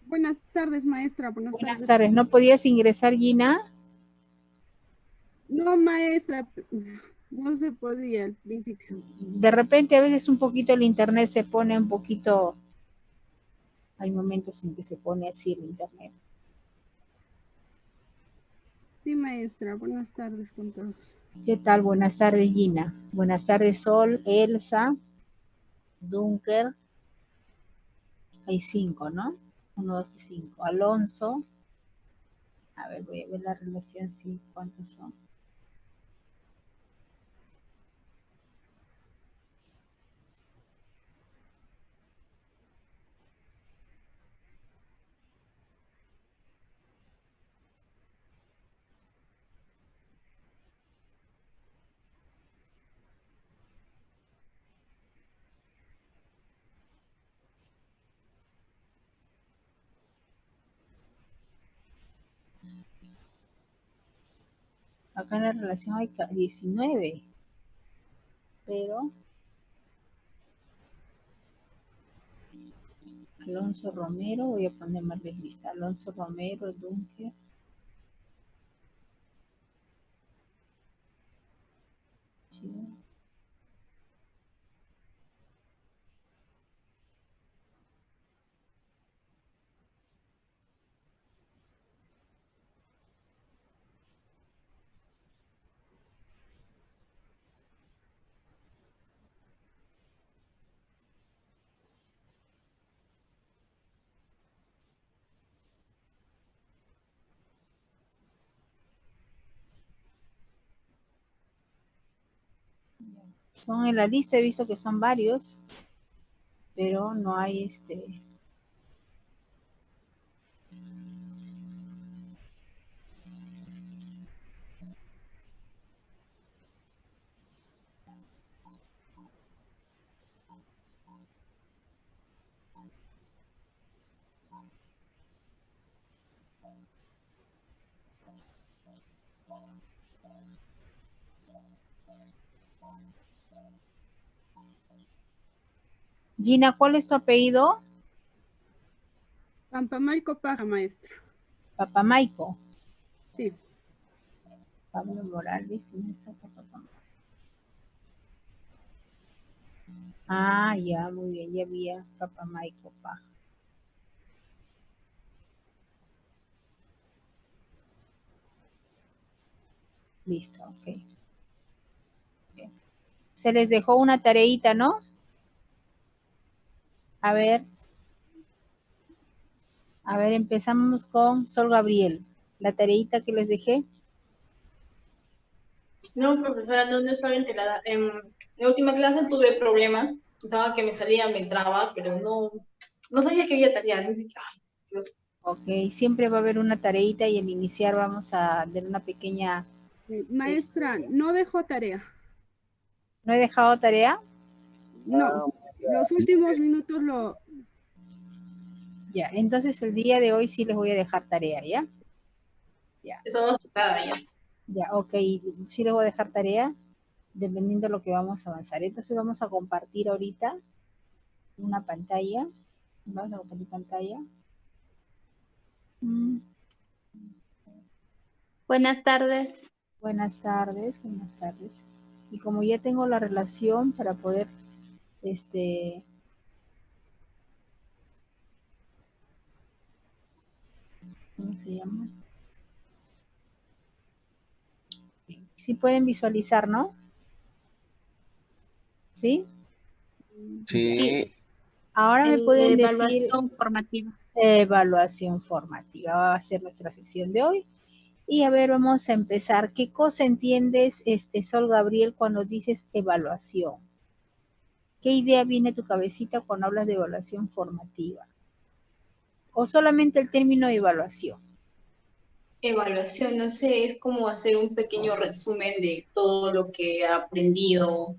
Buenas tardes, maestra. Buenas Buenas tardes. tardes. ¿No podías ingresar, Gina? No, maestra, no se podía al principio. De repente a veces un poquito el internet se pone un poquito, hay momentos en que se pone así el internet. Sí, maestra. Buenas tardes con todos. ¿Qué tal? Buenas tardes, Gina. Buenas tardes, Sol, Elsa, Dunker. Hay 5, ¿no? 1, 2 y 5. Alonso. A ver, voy a ver la relación, sí, ¿cuántos son? Acá en la relación hay 19, pero Alonso Romero, voy a poner más de lista. Alonso Romero, Dunker. Sí. Son en la lista, he visto que son varios, pero no hay Gina, ¿cuál es tu apellido? Pampamayco Paja, maestra. Papamaico. Sí. Pablo Morales. Ah, ya, muy bien, ya había Papamaico Paja. Listo, ok. Se les dejó una tareita, ¿no? A ver, empezamos con Sol Gabriel. La tareita que les dejé. No, profesora, no estaba enterada. En la última clase tuve problemas. Pensaba que me salía, me entraba, pero no sabía que había tarea. No sé qué. Ay, Dios. Ok, siempre va a haber una tareita y al iniciar vamos a dar una pequeña... Maestra, no dejó tarea. ¿No he dejado tarea? No. Los últimos minutos Ya, entonces el día de hoy sí les voy a dejar tarea, ¿ya? Ya, Estaba asustada ya. ya, ok, sí les voy a dejar tarea dependiendo de lo que vamos a avanzar. Entonces vamos a compartir ahorita una pantalla. Vamos a compartir pantalla. Buenas tardes. Buenas tardes, buenas tardes. Y como ya tengo la relación para poder, ¿cómo se llama? Sí pueden visualizar, ¿no? ¿Sí? Sí, Ahora me pueden decir evaluación formativa. evaluación formativa. Va a ser nuestra sección de hoy. Y a ver, vamos a empezar. ¿Qué cosa entiendes, Sol Gabriel, cuando dices evaluación? ¿Qué idea viene a tu cabecita cuando hablas de evaluación formativa? ¿O solamente el término evaluación? Evaluación, no sé, es como hacer un pequeño resumen de todo lo que he aprendido.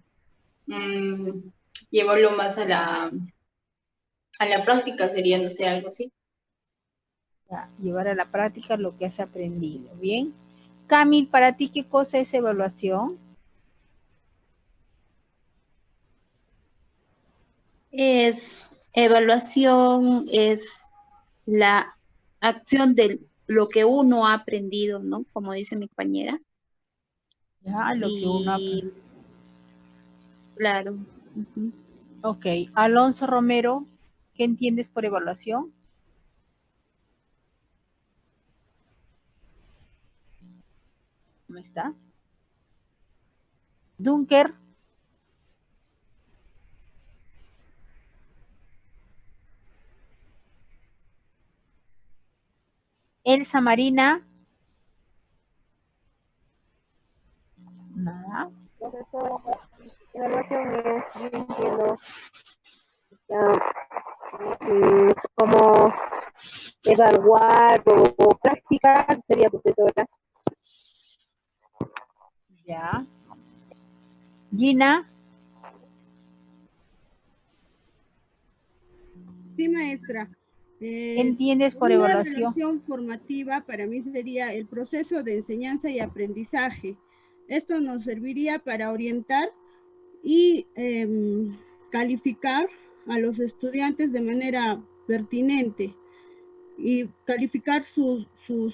Mm, llevarlo más a la práctica sería, no sé, algo así. Ya, llevar a la práctica lo que has aprendido. Bien. Camil, ¿para ti qué cosa es evaluación? Evaluación es la acción de lo que uno ha aprendido, ¿no? Como dice mi compañera. Ya, lo que uno Y, claro. Ujú. Ok, Alonso Romero, ¿qué entiendes por evaluación? ¿No está? Dunker. Elsa Marina. Nada. Profesora, evaluación es, yo entiendo, como evaluar o practicar, sería profesora. Ya. Gina. Sí, maestra. ¿Qué entiendes por Una evaluación? evaluación formativa para mí sería el proceso de enseñanza y aprendizaje. Esto nos serviría para orientar y calificar a los estudiantes de manera pertinente y calificar sus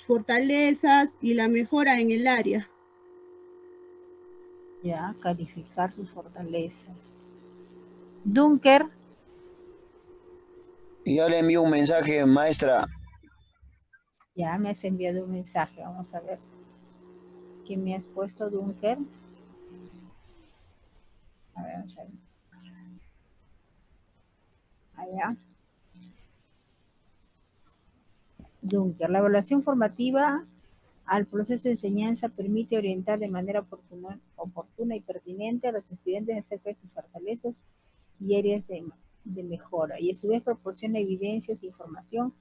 fortalezas y la mejora en el área. Ya, calificar sus fortalezas. Dunker. Ya le envío un mensaje, maestra. Ya me has enviado un mensaje. Vamos a ver. ¿Qué me has puesto, Dunker? A ver, vamos a ver. Allá. Dunker. La evaluación formativa al proceso de enseñanza permite orientar de manera oportuna y pertinente a los estudiantes acerca de sus fortalezas y áreas de mejora, y a su vez proporciona evidencias e información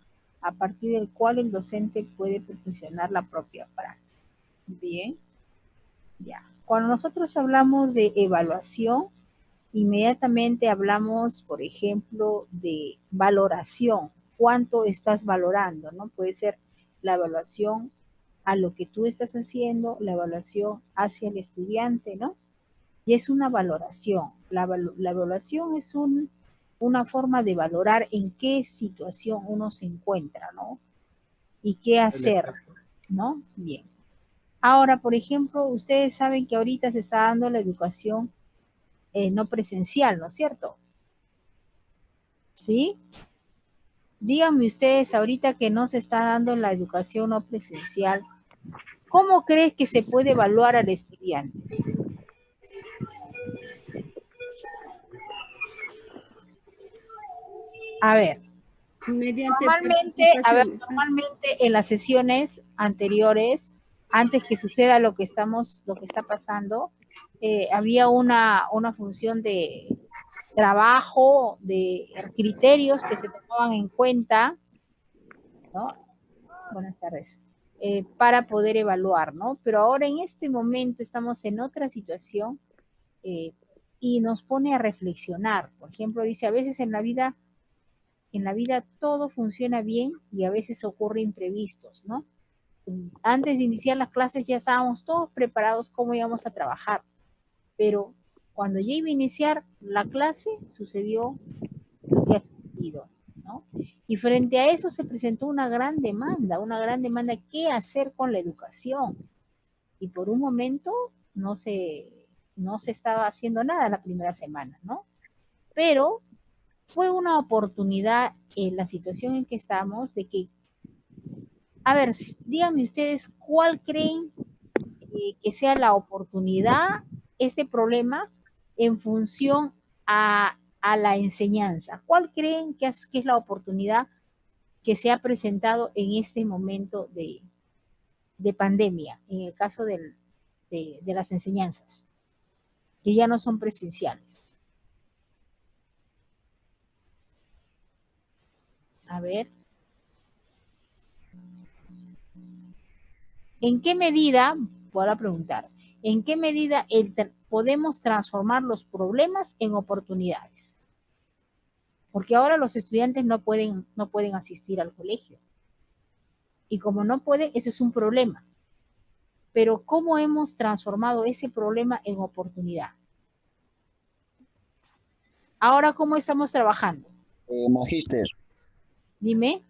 a partir del cual el docente puede perfeccionar la propia práctica. Bien, ya. Cuando nosotros hablamos de evaluación, inmediatamente hablamos, por ejemplo, de valoración. ¿Cuánto estás valorando? ¿No? Puede ser la evaluación a lo que tú estás haciendo, la evaluación hacia el estudiante, ¿no? Y es una valoración. La evaluación es una forma de valorar en qué situación uno se encuentra, ¿no? Y qué hacer, ¿no? Bien. Ahora, por ejemplo, ustedes saben que ahorita se está dando la educación no presencial, ¿no es cierto? ¿Sí? Díganme ustedes ahorita que no se está dando la educación no presencial, ¿cómo crees que se puede evaluar al estudiante? A ver, Mediante normalmente en las sesiones anteriores, antes que suceda lo que está pasando, había una función de trabajo, de criterios que se tomaban en cuenta, ¿no? Buenas tardes. Para poder evaluar, ¿no? Pero ahora en este momento estamos en otra situación y nos pone a reflexionar. Por ejemplo, dice, a veces en la vida todo funciona bien y a veces ocurre imprevistos, ¿no? Antes de iniciar las clases ya estábamos todos preparados cómo íbamos a trabajar, pero cuando ya iba a iniciar la clase sucedió lo que ha sucedido, ¿no? Y frente a eso se presentó una gran demanda, ¿qué hacer con la educación? Y por un momento no se estaba haciendo nada la primera semana, ¿no? Pero fue una oportunidad en la situación en que estamos de que, a ver, díganme ustedes, ¿cuál creen que sea la oportunidad, este problema, en función a la enseñanza? ¿Cuál creen que es la oportunidad que se ha presentado en este momento de pandemia, en el caso de las enseñanzas, que ya no son presenciales? A ver. ¿En qué medida, podrá preguntar, en qué medida podemos transformar los problemas en oportunidades? Porque ahora los estudiantes no pueden asistir al colegio. Y como no pueden, eso es un problema. Pero ¿cómo hemos transformado ese problema en oportunidad? Ahora, ¿cómo estamos trabajando? Magíster, Dime.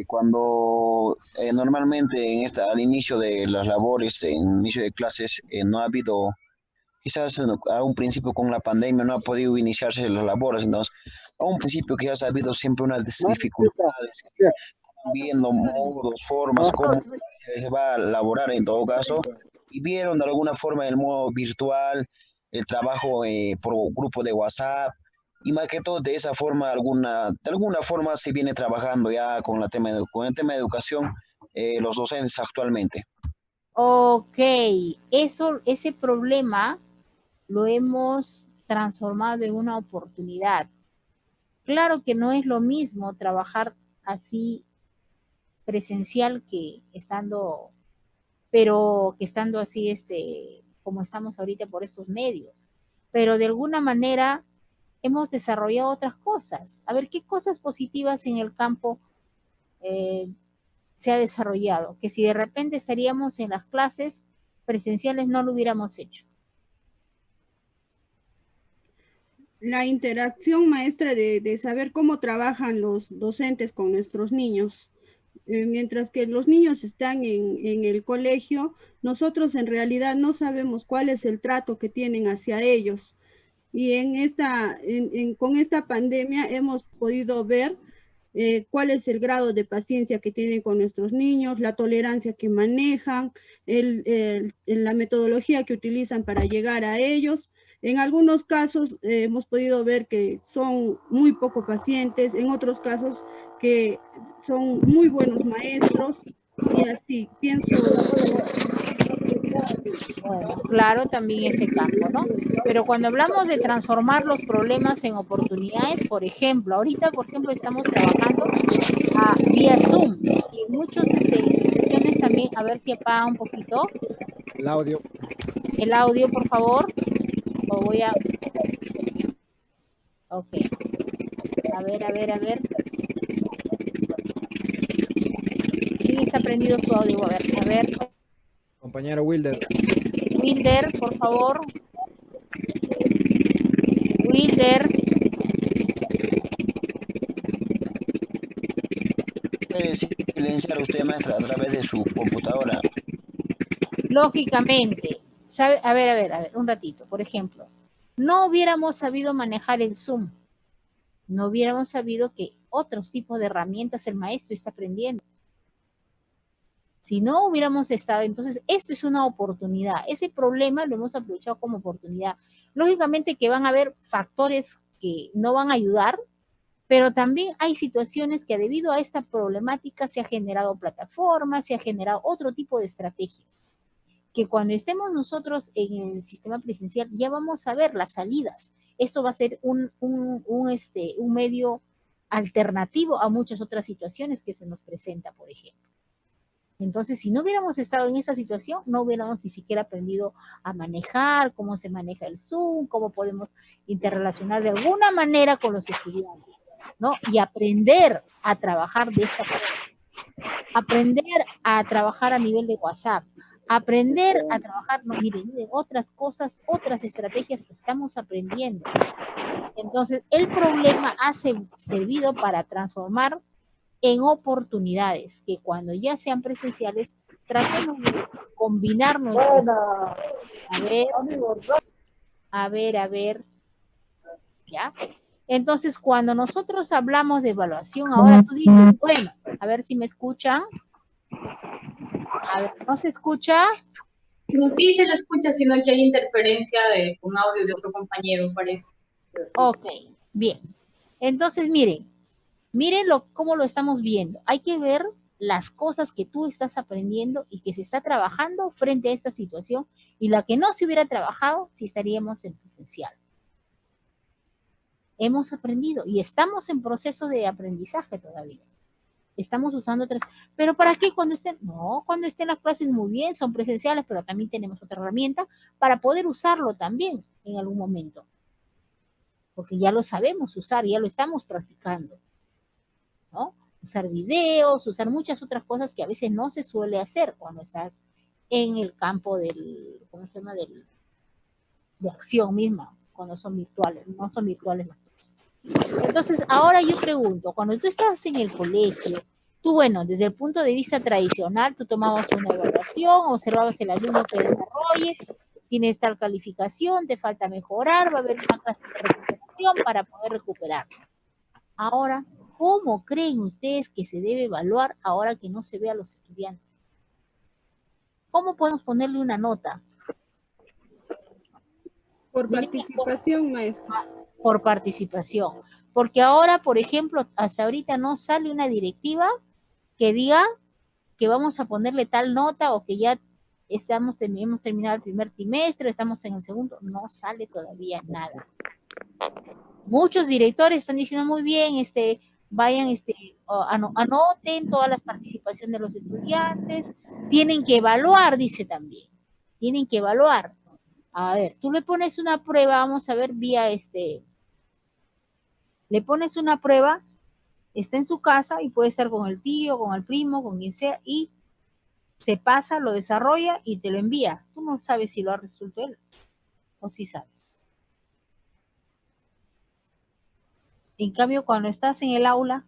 Cuando normalmente al inicio de las labores, en inicio de clases, no ha habido, quizás a un principio con la pandemia no ha podido iniciarse las labores, entonces a un principio quizás ha habido siempre unas dificultades, viendo modos, formas, cómo se va a elaborar en todo caso, y vieron de alguna forma el modo virtual, el trabajo por grupo de WhatsApp, y más que todo de esa forma, de alguna forma se viene trabajando ya con el tema de educación, los docentes actualmente. Ok, ese problema lo hemos transformado en una oportunidad. Claro que no es lo mismo trabajar así presencial que estando, pero que estando así, como estamos ahorita por estos medios. Pero de alguna manera hemos desarrollado otras cosas. A ver, ¿qué cosas positivas en el campo se ha desarrollado? Que si de repente estaríamos en las clases presenciales no lo hubiéramos hecho. La interacción maestra de saber cómo trabajan los docentes con nuestros niños. Mientras que los niños están en el colegio, nosotros en realidad no sabemos cuál es el trato que tienen hacia ellos. Y con esta pandemia hemos podido ver cuál es el grado de paciencia que tienen con nuestros niños, la tolerancia que manejan, la metodología que utilizan para llegar a ellos. En algunos casos hemos podido ver que son muy poco pacientes, en otros casos que son muy buenos maestros, y así pienso. Bueno, claro, también ese campo, ¿no? Pero cuando hablamos de transformar los problemas en oportunidades, por ejemplo, ahorita, por ejemplo, estamos trabajando vía Zoom y en muchas instituciones también, a ver si apaga un poquito. El audio. El audio, por favor. O voy a... Ok. A ver. ¿Quién está prendido su audio? A ver. Compañero Wilder. Wilder, por favor. Wilder. ¿Puede silenciar usted, maestra, a través de su computadora? Lógicamente. ¿Sabe? A ver, un ratito. Por ejemplo, no hubiéramos sabido manejar el Zoom. No hubiéramos sabido que otros tipos de herramientas el maestro está aprendiendo. Si no hubiéramos estado, entonces esto es una oportunidad. Ese problema lo hemos aprovechado como oportunidad. Lógicamente que van a haber factores que no van a ayudar, pero también hay situaciones que debido a esta problemática se ha generado plataformas, se ha generado otro tipo de estrategias, que cuando estemos nosotros en el sistema presencial ya vamos a ver las salidas. Esto va a ser un medio alternativo a muchas otras situaciones que se nos presenta, por ejemplo. Entonces, si no hubiéramos estado en esa situación, no hubiéramos ni siquiera aprendido a manejar, cómo se maneja el Zoom, cómo podemos interrelacionar de alguna manera con los estudiantes, ¿no? Y aprender a trabajar de esta forma. Aprender a trabajar a nivel de WhatsApp. Aprender a trabajar, no, miren, otras cosas, otras estrategias que estamos aprendiendo. Entonces, el problema ha servido para transformar en oportunidades, que cuando ya sean presenciales, tratemos de combinar nuestras... A ver, ¿ya? Entonces, cuando nosotros hablamos de evaluación, ahora tú dices, bueno, a ver si me escuchan. A ver, ¿no se escucha? No, sí se le escucha, sino que hay interferencia con audio de otro compañero, parece. Ok, bien. Entonces, miren cómo lo estamos viendo. Hay que ver las cosas que tú estás aprendiendo y que se está trabajando frente a esta situación, y la que no se hubiera trabajado si estaríamos en presencial. Hemos aprendido y estamos en proceso de aprendizaje todavía. Estamos usando otras, pero ¿para qué cuando estén? No, cuando estén las clases muy bien, son presenciales, pero también tenemos otra herramienta para poder usarlo también en algún momento. Porque ya lo sabemos usar, ya lo estamos practicando, ¿no? Usar videos, usar muchas otras cosas que a veces no se suele hacer cuando estás en el campo del, ¿cómo se llama? De acción misma, cuando son virtuales, no son virtuales las cosas. Entonces, ahora yo pregunto, cuando tú estás en el colegio, Tú, bueno, desde el punto de vista tradicional, tú tomabas una evaluación, observabas el alumno que desarrolle, tienes tal calificación, te falta mejorar, va a haber una clase de recuperación para poder recuperar. Ahora, ¿cómo creen ustedes que se debe evaluar ahora que no se ve a los estudiantes? ¿Cómo podemos ponerle una nota? Por participación, maestra. Por participación. Porque ahora, por ejemplo, hasta ahorita no sale una directiva que diga que vamos a ponerle tal nota o que ya hemos terminado el primer trimestre, estamos en el segundo, no sale todavía nada. Muchos directores están diciendo muy bien, vayan, anoten todas las participaciones de los estudiantes, tienen que evaluar, dice también, tienen que evaluar. A ver, tú le pones una prueba, vamos a ver vía le pones una prueba, está en su casa y puede estar con el tío, con el primo, con quien sea, y se pasa, lo desarrolla y te lo envía. Tú no sabes si lo ha resuelto él, o sí sabes. En cambio, cuando estás en el aula,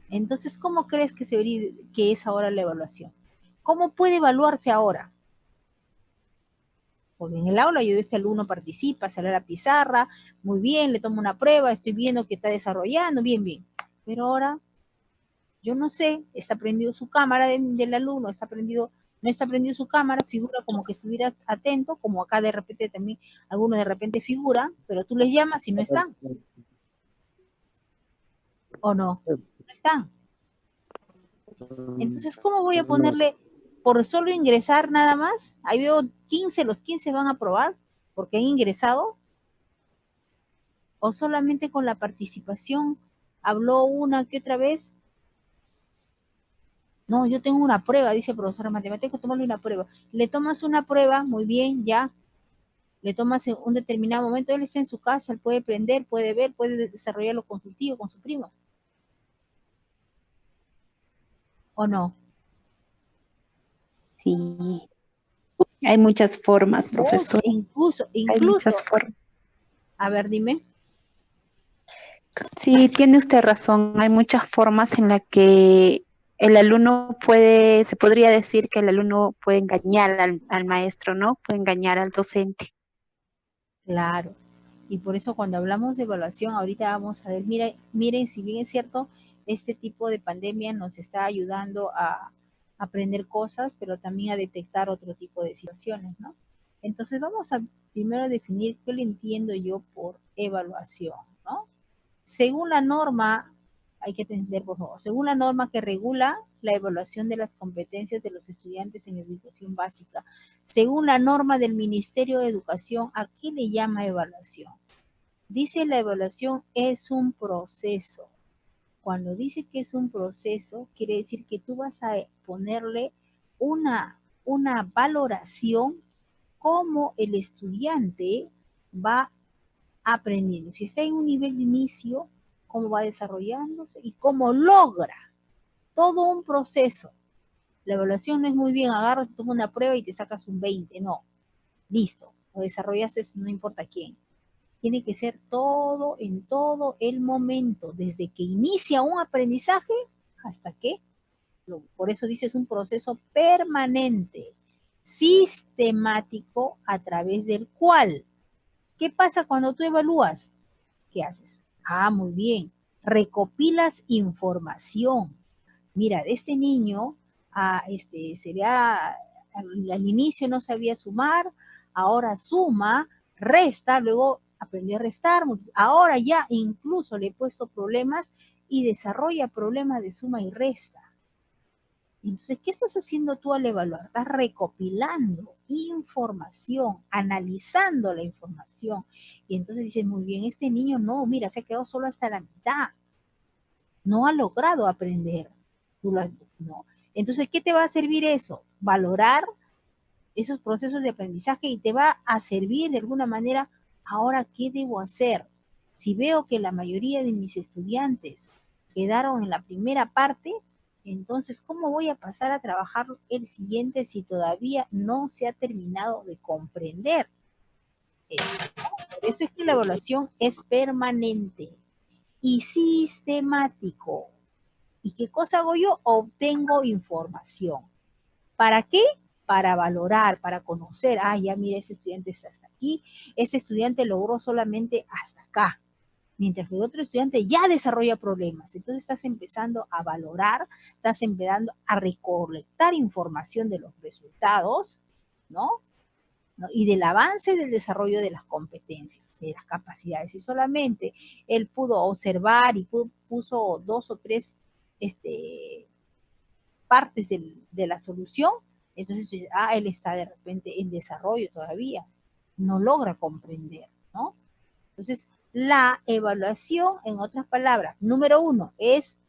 entonces, ¿cómo crees que es ahora la evaluación? ¿Cómo puede evaluarse ahora? Porque en el aula yo este alumno participa, sale a la pizarra, muy bien, le tomo una prueba, estoy viendo que está desarrollando, bien, bien. Pero ahora, yo no sé, está prendido su cámara del alumno, no está prendido su cámara, figura como que estuviera atento, como acá de repente también, algunos de repente figuran, pero tú les llamas y no están. ¿O no? No están. Entonces, ¿cómo voy a ponerle por solo ingresar nada más? Ahí veo 15, los 15 van a aprobar porque han ingresado. ¿O solamente con la participación habló una que otra vez? No, yo tengo una prueba, dice el profesor de matemáticas, tomarle una prueba. Le tomas una prueba, muy bien, ya. Le tomas en un determinado momento, él está en su casa, él puede aprender, puede ver, puede desarrollarlo con su tío, con su primo. ¿O no? Sí, hay muchas formas, profesor. Incluso. Hay muchas formas. A ver, dime. Sí, tiene usted razón. Hay muchas formas en las que el alumno se podría decir que el alumno puede engañar al maestro, ¿no? Puede engañar al docente. Claro. Y por eso cuando hablamos de evaluación, ahorita vamos a ver, miren, si bien es cierto, este tipo de pandemia nos está ayudando a aprender cosas, pero también a detectar otro tipo de situaciones, ¿no? Entonces vamos a primero definir qué le entiendo yo por evaluación, ¿no? Según la norma, hay que entender, por favor, según la norma que regula la evaluación de las competencias de los estudiantes en educación básica, según la norma del Ministerio de Educación, ¿a qué le llama evaluación? Dice la evaluación es un proceso. Cuando dice que es un proceso, quiere decir que tú vas a ponerle una valoración cómo el estudiante va aprendiendo. Si está en un nivel de inicio, cómo va desarrollándose y cómo logra todo un proceso. La evaluación no es muy bien, agarras, tomas una prueba y te sacas un 20, no. Listo, lo desarrollaste, no importa quién. Tiene que ser todo en todo el momento, desde que inicia un aprendizaje hasta que, por eso dice, es un proceso permanente, sistemático, a través del cual, ¿qué pasa cuando tú evalúas? ¿Qué haces? Ah, muy bien, recopilas información. Mira, de este niño, al inicio no sabía sumar, ahora suma, resta, luego aprendió a restar, ahora ya incluso le he puesto problemas y desarrolla problemas de suma y resta. Entonces, ¿qué estás haciendo tú al evaluar? Estás recopilando información, analizando la información. Y entonces dices, muy bien, este niño no, mira, se ha quedado solo hasta la mitad. No ha logrado aprender. No. Entonces, ¿qué te va a servir eso? Valorar esos procesos de aprendizaje y te va a servir de alguna manera, ahora, ¿qué debo hacer? Si veo que la mayoría de mis estudiantes quedaron en la primera parte, entonces, ¿cómo voy a pasar a trabajar el siguiente si todavía no se ha terminado de comprender esto? Por eso es que la evaluación es permanente. y sistemático. ¿Y qué cosa hago yo? Obtengo información. ¿Para qué? Para valorar, para conocer. Ah, ya mira, ese estudiante está hasta aquí. Ese estudiante logró solamente hasta acá. Mientras que el otro estudiante ya desarrolla problemas. Entonces estás empezando a valorar, estás empezando a recolectar información de los resultados, ¿no? Y del avance del desarrollo de las competencias, de las capacidades. Y solamente él pudo observar y puso 2 o 3 partes de la solución, entonces él está de repente en desarrollo todavía, no logra comprender, ¿no? Entonces, la evaluación, en otras palabras, número 1, es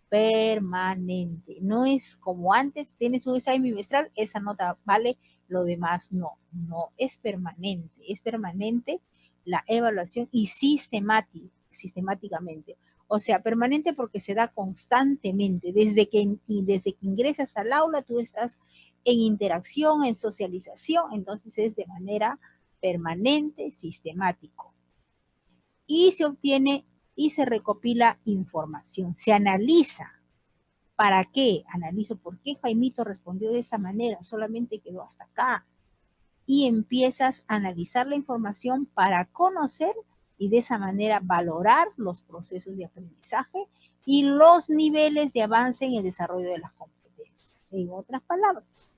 permanente. No es como antes, tienes un examen bimestral, esa nota vale, lo demás no. No, es permanente la evaluación y sistemáticamente. O sea, permanente porque se da constantemente. Desde que ingresas al aula, tú estás en interacción, en socialización, entonces es de manera permanente, sistemático. Y se obtiene y se recopila información, se analiza. ¿Para qué? Analizo por qué Jaimito respondió de esa manera, solamente quedó hasta acá. Y empiezas a analizar la información para conocer y de esa manera valorar los procesos de aprendizaje y los niveles de avance en el desarrollo de las competencias. En otras palabras,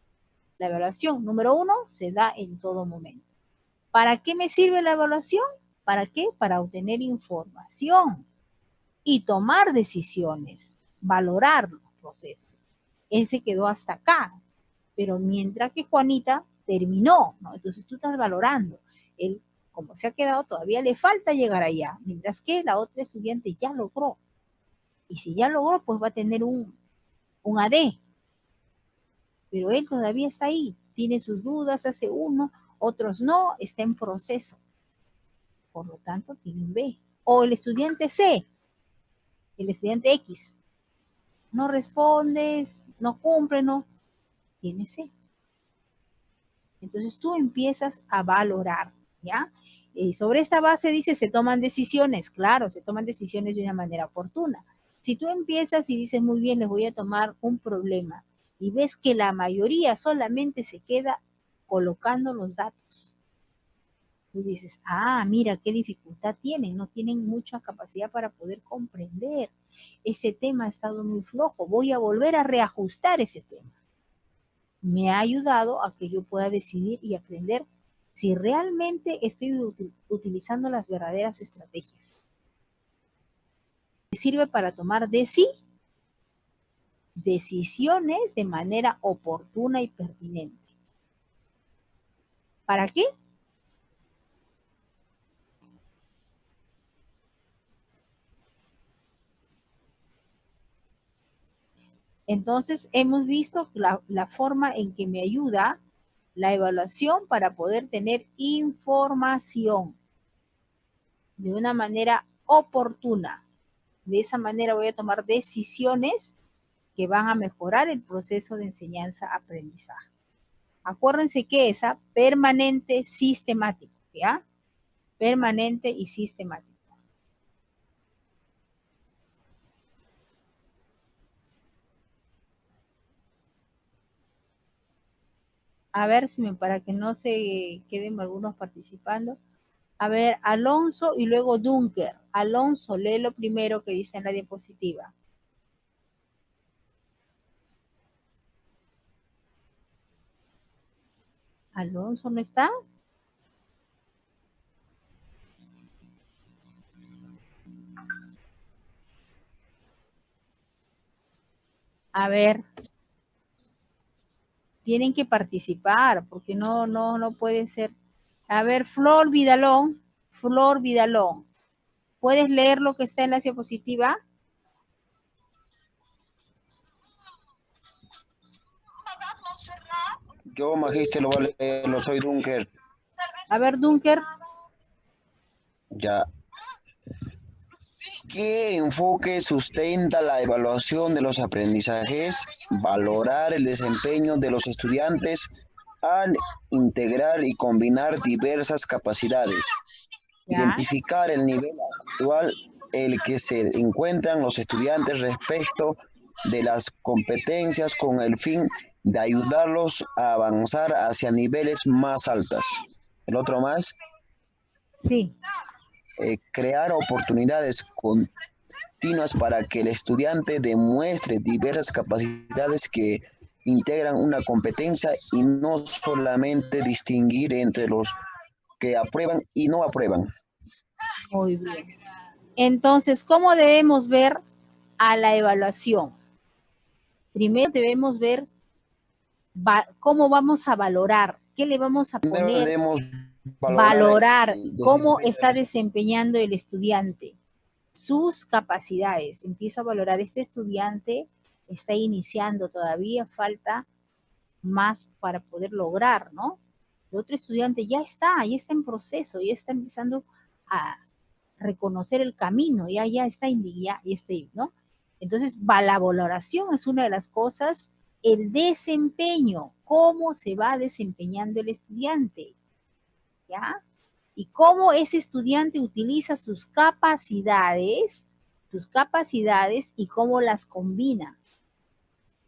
la evaluación número 1 se da en todo momento. ¿Para qué me sirve la evaluación? ¿Para qué? Para obtener información y tomar decisiones, valorar los procesos. Él se quedó hasta acá, pero mientras que Juanita terminó, ¿no? Entonces tú estás valorando. Él, como se ha quedado, todavía le falta llegar allá, mientras que la otra estudiante ya logró. Y si ya logró, pues va a tener un AD. Pero él todavía está ahí, tiene sus dudas, hace uno, otros no, está en proceso. Por lo tanto, tiene un B. O el estudiante C, el estudiante X, no respondes, no cumple, no, tiene C. Entonces tú empiezas a valorar, ¿ya? Y sobre esta base dice, se toman decisiones, claro, se toman decisiones de una manera oportuna. Si tú empiezas y dices, muy bien, les voy a tomar un problema, y ves que la mayoría solamente se queda colocando los datos, tú dices, ah, mira qué dificultad tienen, no tienen mucha capacidad para poder comprender. Ese tema ha estado muy flojo, voy a volver a reajustar ese tema. Me ha ayudado a que yo pueda decidir y aprender si realmente estoy utilizando las verdaderas estrategias. Sirve para tomar decisiones de manera oportuna y pertinente. ¿Para qué? Entonces, hemos visto la forma en que me ayuda la evaluación para poder tener información de una manera oportuna. De esa manera voy a tomar decisiones que van a mejorar el proceso de enseñanza-aprendizaje. Acuérdense que es permanente, sistemático, ¿ya? Permanente y sistemático. A ver si para que no se queden algunos participando. A ver, Alonso y luego Dunker. Alonso, lee lo primero que dice en la diapositiva. ¿Alonso no está? A ver. Tienen que participar, porque no puede ser. A ver, Flor Vidalón. ¿Puedes leer lo que está en la diapositiva? Yo, magíster, lo voy a leer, lo soy Dunker. A ver, Dunker. Ya. ¿Qué enfoque sustenta la evaluación de los aprendizajes? Valorar el desempeño de los estudiantes al integrar y combinar diversas capacidades. ¿Ya? Identificar el nivel actual el que se encuentran los estudiantes respecto de las competencias con el fin de ayudarlos a avanzar hacia niveles más altos. El otro más, Sí. crear oportunidades continuas para que el estudiante demuestre diversas capacidades que integran una competencia y no solamente distinguir entre los que aprueban y no aprueban. Muy bien. Entonces, ¿cómo debemos ver a la evaluación? Primero debemos ver cómo vamos a valorar, qué le vamos a Primero poner, debemos valorar cómo desempeño está desempeñando el estudiante, sus capacidades. Empiezo a valorar, este estudiante está iniciando, todavía falta más para poder lograr, ¿no? El otro estudiante ya está en proceso, ya está empezando a reconocer el camino, ya está ¿no? Entonces, la valoración es una de las cosas, el desempeño, cómo se va desempeñando el estudiante, ¿ya? Y cómo ese estudiante utiliza sus capacidades y cómo las combina.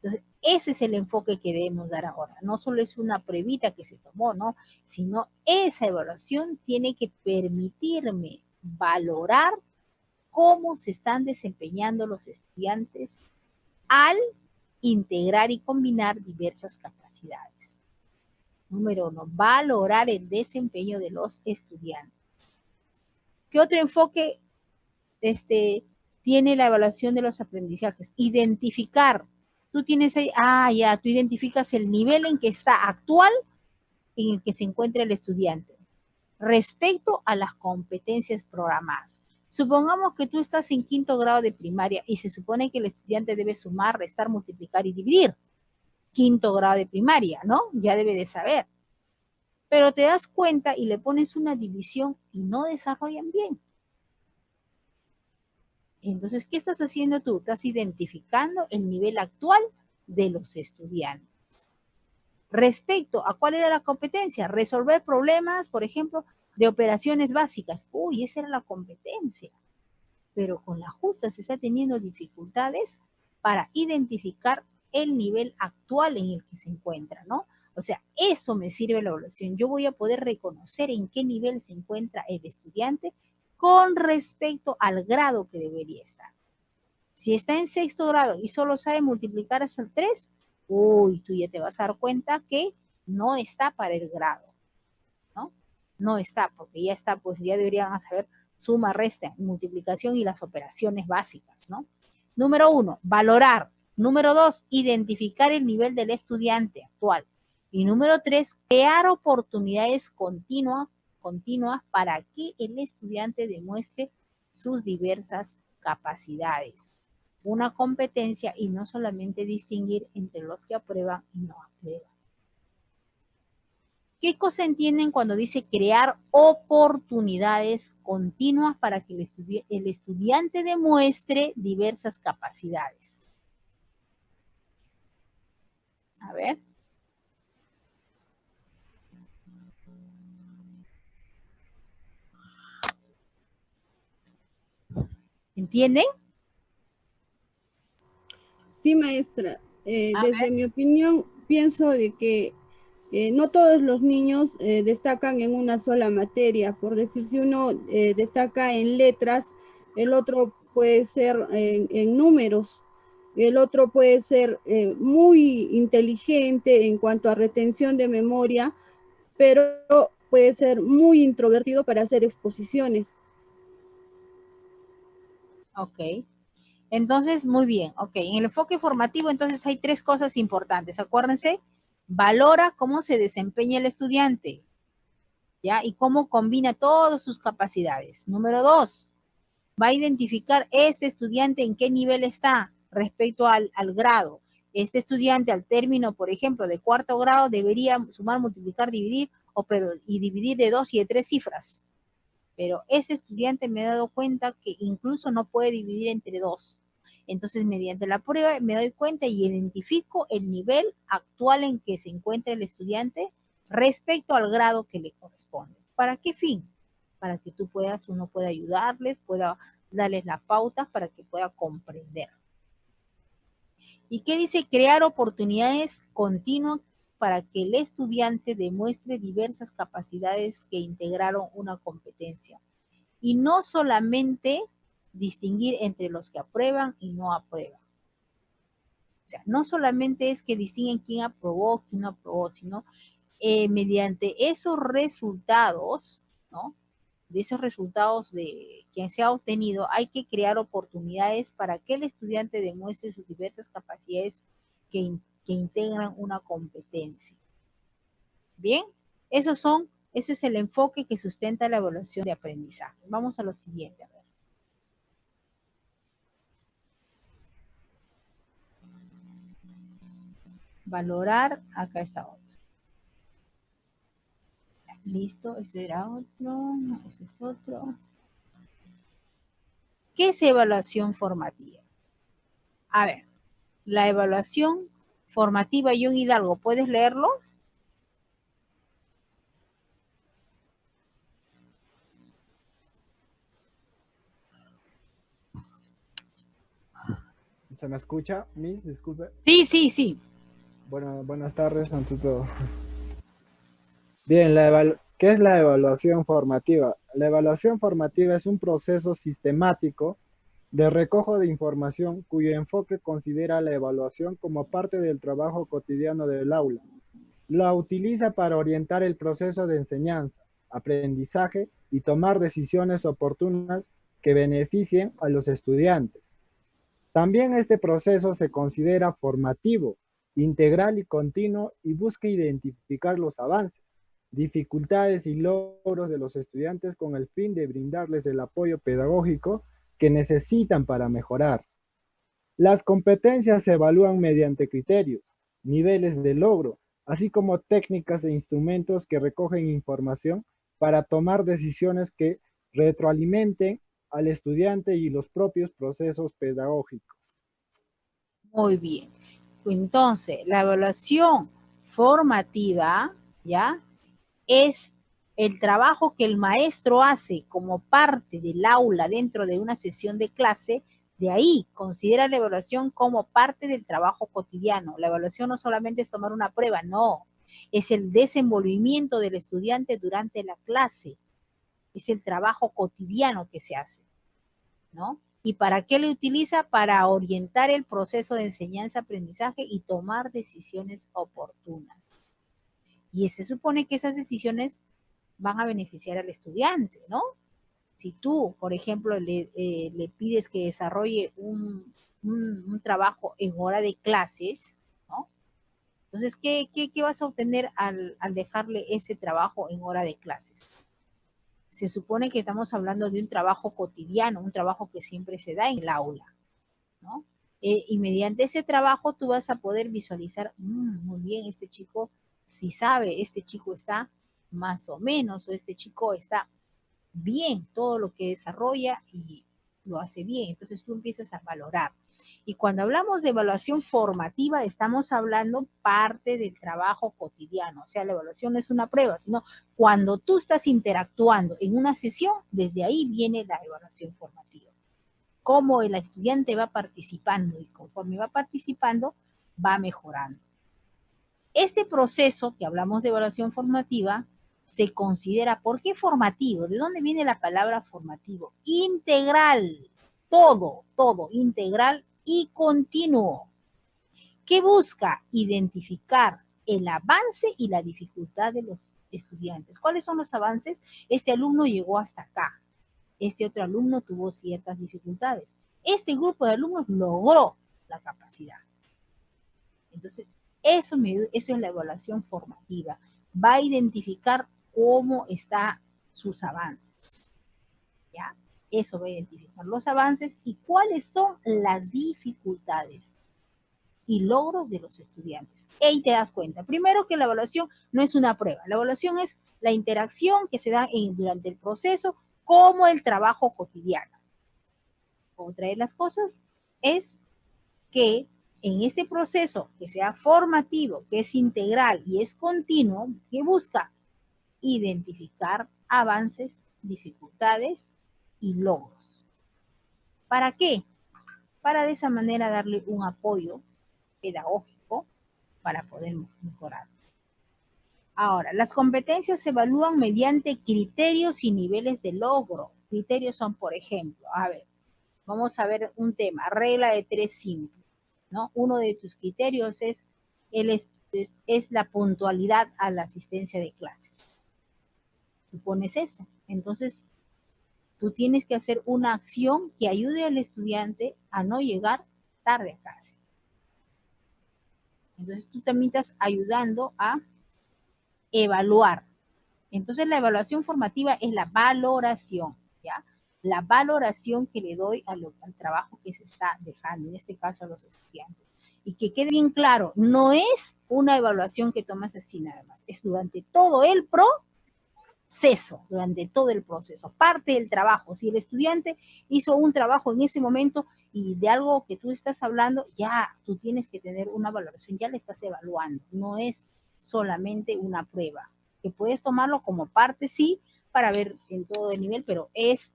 Entonces, ese es el enfoque que debemos dar ahora. No solo es una pruebita que se tomó, ¿no? Sino esa evaluación tiene que permitirme valorar cómo se están desempeñando los estudiantes al integrar y combinar diversas capacidades. Número 1, valorar el desempeño de los estudiantes. ¿Qué otro enfoque tiene la evaluación de los aprendizajes? Identificar. Tú tienes ahí, tú identificas el nivel en que está actual, en el que se encuentra el estudiante, respecto a las competencias programadas. Supongamos que tú estás en 5º grado de primaria y se supone que el estudiante debe sumar, restar, multiplicar y dividir. 5º grado de primaria, ¿no? Ya debe de saber. Pero te das cuenta y le pones una división y no desarrollan bien. Entonces, ¿qué estás haciendo tú? Estás identificando el nivel actual de los estudiantes. Respecto a cuál era la competencia, resolver problemas, por ejemplo, de operaciones básicas. Uy, esa era la competencia. Pero con la justa se está teniendo dificultades para identificar el nivel actual en el que se encuentra, ¿no? O sea, eso me sirve la evaluación. Yo voy a poder reconocer en qué nivel se encuentra el estudiante con respecto al grado que debería estar. Si está en 6º grado y solo sabe multiplicar hasta el 3, uy, tú ya te vas a dar cuenta que no está para el grado, ¿no? No está, porque ya está, pues ya deberían saber suma, resta, multiplicación y las operaciones básicas, ¿no? Número 1, valorar. Número 2, identificar el nivel del estudiante actual. Y número 3, crear oportunidades continuas para que el estudiante demuestre sus diversas capacidades. Una competencia y no solamente distinguir entre los que aprueban y no aprueban. ¿Qué cosa entienden cuando dice crear oportunidades continuas para que el estudiante demuestre diversas capacidades? A ver. ¿Entienden? Sí, maestra. Desde mi opinión, pienso de que no todos los niños destacan en una sola materia. Por decir, si uno destaca en letras, el otro puede ser en números, el otro puede ser muy inteligente en cuanto a retención de memoria, pero puede ser muy introvertido para hacer exposiciones. Ok. Entonces, muy bien. Ok, en el enfoque formativo, entonces hay 3 cosas importantes. Acuérdense, valora cómo se desempeña el estudiante, ¿ya? Y cómo combina todas sus capacidades. Número 2, va a identificar este estudiante en qué nivel está respecto al grado. Este estudiante al término, por ejemplo, de 4º grado debería sumar, multiplicar, dividir y dividir de 2 y de 3 cifras. Pero ese estudiante me he dado cuenta que incluso no puede dividir entre 2. Entonces, mediante la prueba me doy cuenta y identifico el nivel actual en que se encuentra el estudiante respecto al grado que le corresponde. ¿Para qué fin? Para que uno pueda ayudarles, pueda darles las pautas para que pueda comprender. ¿Y qué dice? Crear oportunidades continuas para que el estudiante demuestre diversas capacidades que integraron una competencia. Y no solamente distinguir entre los que aprueban y no aprueban. O sea, no solamente es que distinguen quién aprobó, quién no aprobó, sino mediante esos resultados, ¿no? De esos resultados de quien se ha obtenido, hay que crear oportunidades para que el estudiante demuestre sus diversas capacidades que integran una competencia. Bien, ese es el enfoque que sustenta la evaluación de aprendizaje. Vamos a lo siguiente, a ver. Valorar, acá está otro. Listo, ese era otro, ese es otro. ¿Qué es evaluación formativa? A ver, la evaluación formativa, John Hidalgo, ¿puedes leerlo? ¿Se me escucha? Miss, disculpe. Sí, sí, sí. Bueno, buenas tardes ante todo. Bien, ¿qué es la evaluación formativa? La evaluación formativa es un proceso sistemático de recojo de información cuyo enfoque considera la evaluación como parte del trabajo cotidiano del aula. La utiliza para orientar el proceso de enseñanza, aprendizaje y tomar decisiones oportunas que beneficien a los estudiantes. También este proceso se considera formativo, integral y continuo y busca identificar los avances, dificultades y logros de los estudiantes con el fin de brindarles el apoyo pedagógico que necesitan para mejorar. Las competencias se evalúan mediante criterios, niveles de logro, así como técnicas e instrumentos que recogen información para tomar decisiones que retroalimenten al estudiante y los propios procesos pedagógicos. Muy bien. Entonces, la evaluación formativa, ¿ya? Es el trabajo que el maestro hace como parte del aula dentro de una sesión de clase. De ahí considera la evaluación como parte del trabajo cotidiano. La evaluación no solamente es tomar una prueba, no. Es el desenvolvimiento del estudiante durante la clase. Es el trabajo cotidiano que se hace, ¿no? ¿Y para qué le utiliza? Para orientar el proceso de enseñanza-aprendizaje y tomar decisiones oportunas. Y se supone que esas decisiones van a beneficiar al estudiante, ¿no? Si tú, por ejemplo, le pides que desarrolle un trabajo en hora de clases, ¿no? Entonces, ¿qué vas a obtener al dejarle ese trabajo en hora de clases? Se supone que estamos hablando de un trabajo cotidiano, un trabajo que siempre se da en el aula, ¿no? Y mediante ese trabajo tú vas a poder visualizar, muy bien, este chico sí sabe, este chico está más o menos, o este chico está bien, todo lo que desarrolla y lo hace bien. Entonces tú empiezas a valorar. Y cuando hablamos de evaluación formativa, estamos hablando parte del trabajo cotidiano. O sea, la evaluación no es una prueba, sino cuando tú estás interactuando en una sesión, desde ahí viene la evaluación formativa. Cómo el estudiante va participando y conforme va participando, va mejorando. Este proceso que hablamos de evaluación formativa se considera, ¿por qué formativo? ¿De dónde viene la palabra formativo? Integral, todo, integral y continuo. ¿Qué busca? Identificar el avance y la dificultad de los estudiantes. ¿Cuáles son los avances? Este alumno llegó hasta acá. Este otro alumno tuvo ciertas dificultades. Este grupo de alumnos logró la capacidad. Entonces, eso es la evaluación formativa. Va a identificar cómo están sus avances. ¿Ya? Eso va a identificar los avances y cuáles son las dificultades y logros de los estudiantes. Y ahí te das cuenta. Primero que la evaluación no es una prueba. La evaluación es la interacción que se da durante el proceso como el trabajo cotidiano. Otra de las cosas es que en ese proceso que sea formativo, que es integral y es continuo, que busca identificar avances, dificultades y logros. ¿Para qué? Para de esa manera darle un apoyo pedagógico para poder mejorar. Ahora, las competencias se evalúan mediante criterios y niveles de logro. Criterios son, por ejemplo, a ver, vamos a ver un tema, regla de 3 simple, ¿no? Uno de tus criterios es la puntualidad a la asistencia de clases. Si pones eso, entonces tú tienes que hacer una acción que ayude al estudiante a no llegar tarde a clase. Entonces tú también estás ayudando a evaluar. Entonces la evaluación formativa es la valoración, ¿ya? La valoración que le doy al trabajo que se está dejando, en este caso a los estudiantes. Y que quede bien claro, no es una evaluación que tomas así nada más, es durante todo el proceso, parte del trabajo. Si el estudiante hizo un trabajo en ese momento y de algo que tú estás hablando, ya tú tienes que tener una valoración, ya le estás evaluando, no es solamente una prueba, que puedes tomarlo como parte, sí, para ver en todo el nivel, pero es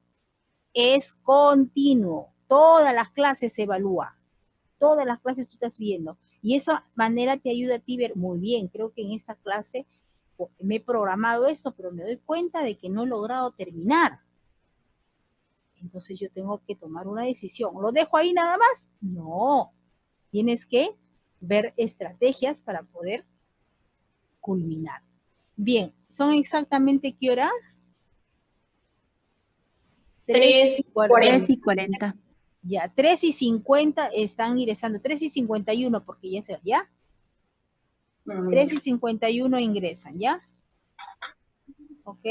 continuo, todas las clases se evalúa, todas las clases tú estás viendo, y esa manera te ayuda a ti ver muy bien, creo que en esta clase me he programado esto, pero me doy cuenta de que no he logrado terminar. Entonces yo tengo que tomar una decisión. ¿Lo dejo ahí nada más? No. Tienes que ver estrategias para poder culminar. Bien, ¿son exactamente qué hora? 3:40. Ya, 3:50 están ingresando. 3:51 porque ya se, ¿ya? 3:51 ingresan, ¿ya? ¿Ok?